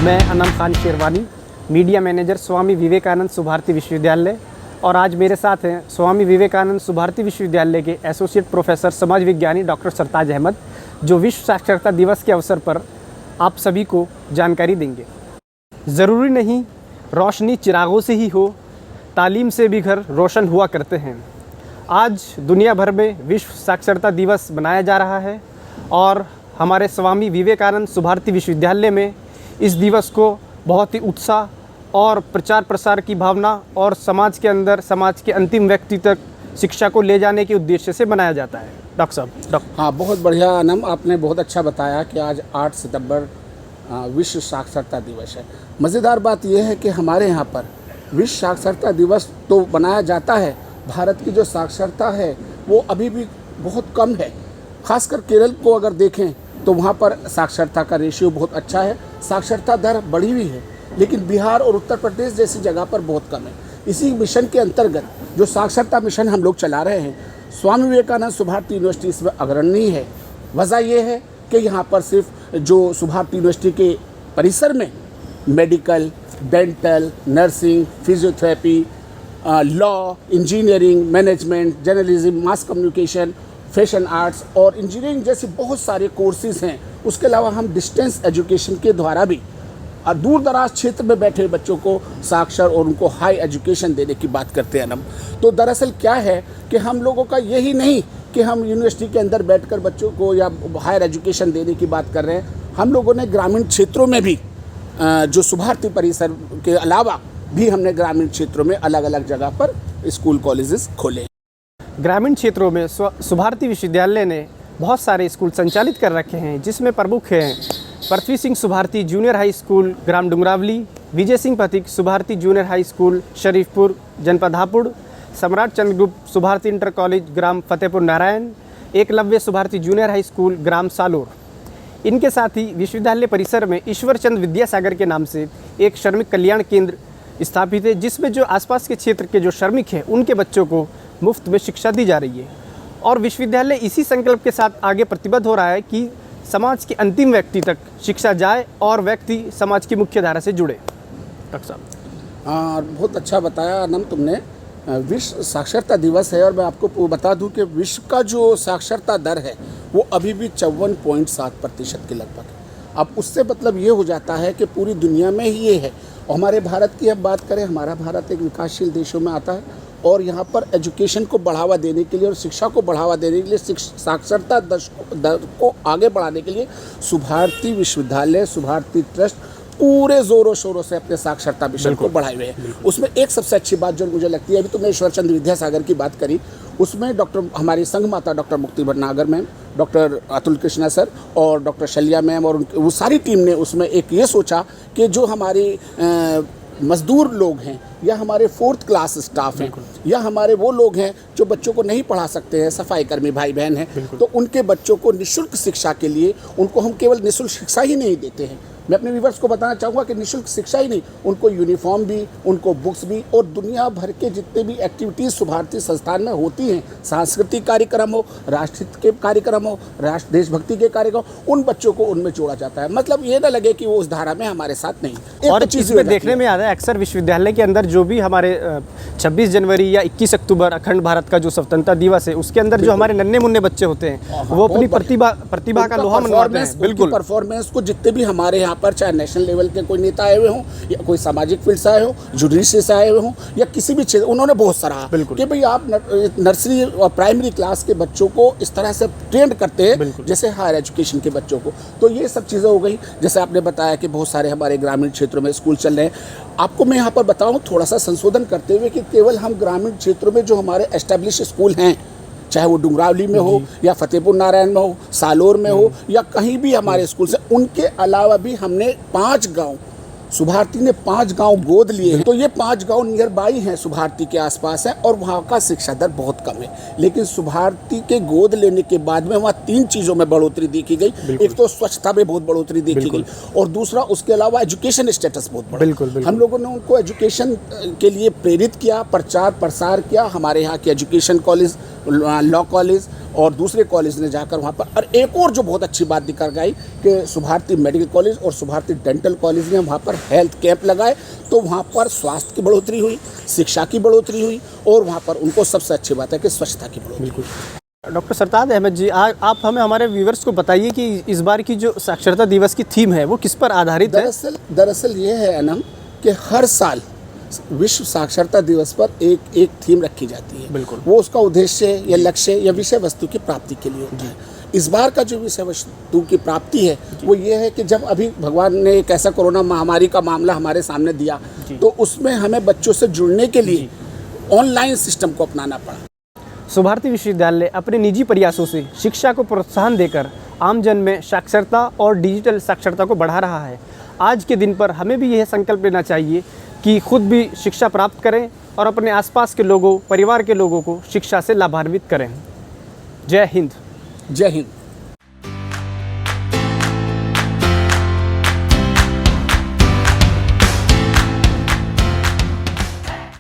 मैं Anam Khan sherwani, media manager Swami Vivekananda Subharti विश्वविद्यालय, और आज मेरे साथ हैं स्वामी विवेकानंद सुभारती विश्वविद्यालय के एसोसिएट प्रोफेसर समाज विज्ञानी डॉक्टर सरताज अहमद, जो विश्व साक्षरता दिवस के अवसर पर आप सभी को जानकारी देंगे। ज़रूरी नहीं रोशनी चिरागों से ही हो, तालीम से भी घर रोशन हुआ करते हैं। आज दुनिया भर में विश्व साक्षरता दिवस मनाया जा रहा है और हमारे स्वामी विवेकानंद सुभारती विश्वविद्यालय में इस दिवस को बहुत ही उत्साह और प्रचार प्रसार की भावना और समाज के अंदर, समाज के अंतिम व्यक्ति तक शिक्षा को ले जाने के उद्देश्य से मनाया जाता है। डॉक्टर साहब। हाँ, बहुत बढ़िया अनम, आपने बहुत अच्छा बताया कि आज 8 सितंबर विश्व साक्षरता दिवस है। मज़ेदार बात यह है कि हमारे यहाँ पर विश्व साक्षरता दिवस तो मनाया जाता है, भारत की जो साक्षरता है वो अभी भी बहुत कम है। खासकर केरल को अगर देखें तो वहाँ पर साक्षरता का रेशियो बहुत अच्छा है, साक्षरता दर बढ़ी हुई है, लेकिन बिहार और उत्तर प्रदेश जैसी जगह पर बहुत कम है। इसी मिशन के अंतर्गत जो साक्षरता मिशन हम लोग चला रहे हैं, स्वामी विवेकानंद सुभारती यूनिवर्सिटी इसमें अग्रणी है। वजह यह है कि यहाँ पर सिर्फ जो सुभारती यूनिवर्सिटी के परिसर में medical, dental, nursing, physiotherapy, law, engineering, management, journalism, mass communication, fashion arts और इंजीनियरिंग जैसे बहुत सारे कोर्सेज़ हैं। उसके अलावा हम डिस्टेंस एजुकेशन के द्वारा भी और दूर दराज क्षेत्र में बैठे बच्चों को साक्षर और उनको हाई एजुकेशन देने की बात करते हैं हम। तो दरअसल क्या है कि हम लोगों का यही नहीं कि हम यूनिवर्सिटी के अंदर बैठकर बच्चों को या हायर एजुकेशन देने की बात कर रहे हैं। हम लोगों ने ग्रामीण क्षेत्रों में भी जो सुभारती परिसर के अलावा भी हमने ग्रामीण क्षेत्रों में अलग अलग जगह पर स्कूल कॉलेजेस खोले। ग्रामीण क्षेत्रों में सुभारती विश्वविद्यालय ने बहुत सारे स्कूल संचालित कर रखे हैं, जिसमें प्रमुख हैं Prithvi Singh Subharti junior high school ग्राम Dungrawali, Vijay Singh Pathik Subharti junior high school Sharifpur जनपद हापुड़, सम्राट चंद्रगुप्त सुभारती इंटर कॉलेज ग्राम Fatehpur Narayan, Eklavya Subharti junior high school ग्राम सालोर। इनके साथ ही विश्वविद्यालय परिसर में ईश्वर चंद विद्यासागर के नाम से एक श्रमिक कल्याण केंद्र स्थापित है, जिसमें जो आसपास के क्षेत्र के जो श्रमिक हैं उनके बच्चों को मुफ्त में शिक्षा दी जा रही है। और विश्वविद्यालय इसी संकल्प के साथ आगे प्रतिबद्ध हो रहा है कि समाज के अंतिम व्यक्ति तक शिक्षा जाए और व्यक्ति समाज की मुख्य धारा से जुड़े। डॉक्टर साहब। बहुत अच्छा बताया अनम तुमने। विश्व साक्षरता दिवस है और मैं आपको बता दूं कि विश्व का जो साक्षरता दर है वो अभी भी 54.7% के लगभग है। अब उससे मतलब ये हो जाता है कि पूरी दुनिया में ही ये है। और हमारे भारत की अब बात करें, हमारा भारत एक विकासशील देशों में आता है और यहाँ पर एजुकेशन को बढ़ावा देने के लिए और शिक्षा को बढ़ावा देने के लिए, साक्षरता दर को आगे बढ़ाने के लिए सुभारती विश्वविद्यालय, सुभारती ट्रस्ट पूरे ज़ोरों शोरों से अपने साक्षरता मिशन को बढ़ाए हुए हैं। उसमें एक सबसे अच्छी बात जो मुझे लगती है, अभी तुमने ईश्वर चंद विद्यासागर की बात करी, उसमें डॉक्टर हमारी संघ माता डॉक्टर मुक्ति Bhatnagar ma'am, doctor Atul Krishna sir और डॉक्टर शैल्या मैम और वो सारी टीम ने उसमें एक ये सोचा कि जो हमारी मज़दूर लोग हैं या हमारे 4th क्लास स्टाफ हैं या हमारे वो लोग हैं जो बच्चों को नहीं पढ़ा सकते हैं, सफाई कर्मी भाई बहन हैं, तो उनके बच्चों को निःशुल्क शिक्षा के लिए उनको हम केवल निःशुल्क शिक्षा ही नहीं देते हैं। मैं अपने व्यूअर्स को बताना चाहूँगा कि निःशुल्क शिक्षा ही नहीं, उनको यूनिफॉर्म भी, उनको बुक्स भी और दुनिया भर के जितने भी एक्टिविटीज़ सुभारती संस्थान में होती हैं, सांस्कृतिक कार्यक्रम हो, राष्ट्रहित के कार्यक्रम हो, राष्ट्र देशभक्ति के कार्यक्रम, उन बच्चों को उनमें जोड़ा जाता है। मतलब ये ना लगे कि वो उस धारा में हमारे साथ नहीं। और चीज़ में देखने में आता है अक्सर विश्वविद्यालय के अंदर जो भी हमारे 26 जनवरी या 21 अक्टूबर अखंड भारत का जो स्वतंत्रता दिवस है, उसके अंदर जो हमारे नन्हे मुन्ने बच्चे होते हैं वो अपनी प्रतिभा का लोहा मनवाते हैं। बिल्कुल, परफॉर्मेंस को जितने भी हमारे यहाँ पर चाहे नेशनल लेवल के कोई नेता आए हुए हों या कोई सामाजिक फील्ड से आए हों, जुडिशरी से आए हुए हों या किसी भी क्षेत्र, उन्होंने बहुत सराहा कि भाई आप नर्सरी और प्राइमरी क्लास के बच्चों को इस तरह से ट्रेंड करते हैं जैसे हायर एजुकेशन के बच्चों को। तो ये सब चीज़ें हो गई। जैसे आपने बताया कि बहुत सारे हमारे ग्रामीण क्षेत्रों में स्कूल चल रहे हैं। आपको मैं यहाँ पर बताऊँ थोड़ा सा संशोधन करते हुए कि केवल हम ग्रामीण क्षेत्रों में जो हमारे एस्टेब्लिश स्कूल हैं, चाहे वो डुंगरावली में हो या फतेहपुर नारायण में हो, सालोर में हो या कहीं भी हमारे स्कूल से, उनके अलावा भी हमने 5 गांव, सुभारती ने 5 गांव गोद लिए हैं। तो ये 5 गांव नियर बाई हैं, सुभारती के आसपास है और वहाँ का शिक्षा दर बहुत कम है। लेकिन सुभारती के गोद लेने के बाद में वहाँ 3 चीज़ों में बढ़ोतरी देखी गई। एक तो स्वच्छता में बहुत बढ़ोतरी देखी गई और दूसरा उसके अलावा एजुकेशन स्टेटस बहुत बढ़ा। हम लोगों ने उनको एजुकेशन के लिए प्रेरित किया, प्रचार प्रसार किया। हमारे यहाँ के एजुकेशन कॉलेज, लॉ कॉलेज और दूसरे कॉलेज ने जाकर वहाँ पर, और एक और जो बहुत अच्छी बात दिखा गई कि सुभारती मेडिकल कॉलेज और सुभारती डेंटल कॉलेज ने वहाँ पर हेल्थ कैंप लगाए, तो वहाँ पर स्वास्थ्य की बढ़ोतरी हुई, शिक्षा की बढ़ोतरी हुई, और वहाँ पर उनको सबसे अच्छी बात है कि स्वच्छता की बढ़ोतरी। बिल्कुल। डॉक्टर सरताज अहमद जी, आप हमें हमारे व्यूवर्स को बताइए कि इस बार की जो साक्षरता दिवस की थीम है वो किस पर आधारित है? दरअसल ये है अनम कि हर साल विश्व साक्षरता दिवस पर एक थीम रखी जाती है। बिल्कुल। वो उसका उद्देश्य या लक्ष्य या विषय वस्तु की प्राप्ति के लिए होता है। इस बार का जो विषय वस्तु की प्राप्ति है वो ये है कि जब अभी भगवान ने एक ऐसा कोरोना महामारी का मामला हमारे सामने दिया, तो उसमें हमें बच्चों से जुड़ने के लिए ऑनलाइन सिस्टम को अपनाना पड़ा। सुभारती विश्वविद्यालय अपने निजी प्रयासों से शिक्षा को प्रोत्साहन देकर आमजन में साक्षरता और डिजिटल साक्षरता को बढ़ा रहा है। आज के दिन पर हमें भी यह संकल्प लेना चाहिए कि खुद भी शिक्षा प्राप्त करें और अपने आसपास के लोगों, परिवार के लोगों को शिक्षा से लाभान्वित करें। जय हिंद। जय हिंद।